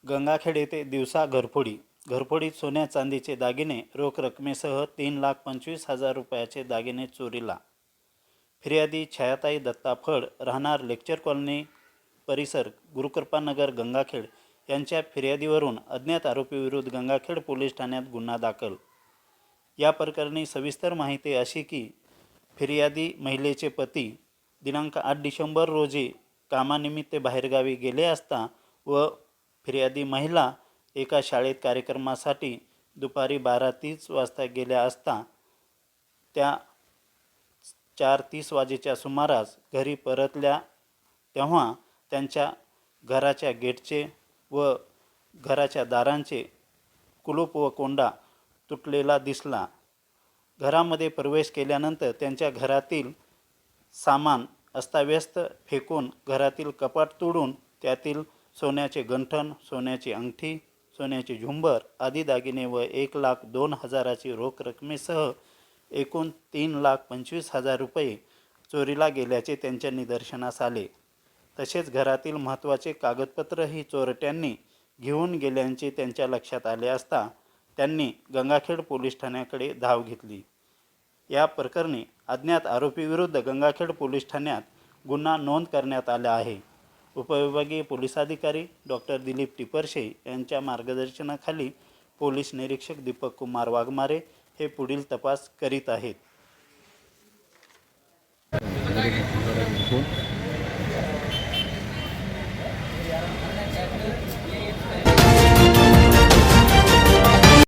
गंगाखेड येथे दिवसा घरफोडीत सोन्या चांदीचे दागिने रोख रकमेसह 3,25,000 रुपयाचे दागिने चोरीला। फिर्यादी छायाताई दत्ता फड राहणार लेक्चर कॉलनी परिसर गुरुकृपानगर गंगाखेड यांच्या फिर्यादीवरून अज्ञात आरोपीविरुद्ध गंगाखेड पोलीस ठाण्यात गुन्हा दाखल। या प्रकरणी सविस्तर माहिती अशी की फिर्यादी महिलेचे पती दिनांक 8 डिसेंबर रोजी कामानिमित्त बाहेरगावी गेले असता व फिर्यादी महिला एका शाळेत कार्यक्रमासाठी दुपारी 12:30 वाजता गेल्या असता त्या 4:30 वाजेच्या सुमारास घरी परतल्या तेव्हा त्यांच्या घराच्या गेटचे व घराच्या दारांचे कुलूप व कोंडा तुटलेला दिसला। घरामध्ये प्रवेश केल्यानंतर त्यांच्या घरातील सामान अस्ताव्यस्त फेकून घरातील कपाट तोडून त्यातील सोन्याचे गंठण, सोन्याची अंगठी, सोन्याचे झुंबर आदी दागिने व 1,02,000ची रोख रकमेसह एकूण 3,25,000 रुपये चोरीला गेल्याचे त्यांच्या निदर्शनास आले। तसेच घरातील महत्त्वाचे कागदपत्रही चोरट्यांनी घेऊन गेल्याचे त्यांच्या लक्षात आले असता त्यांनी गंगाखेड पोलीस ठाण्याकडे धाव घेतली। या प्रकरणी अज्ञात आरोपीविरुद्ध गंगाखेड पोलीस ठाण्यात गुन्हा नोंद करण्यात आला आहे। उपविभागीय पोलीस अधिकारी डॉक्टर दिलीप टिपरशे यांच्या मार्गदर्शनाखाली पोलीस निरीक्षक दीपक कुमार वाघमारे हे पुढील तपास करीत आहेत।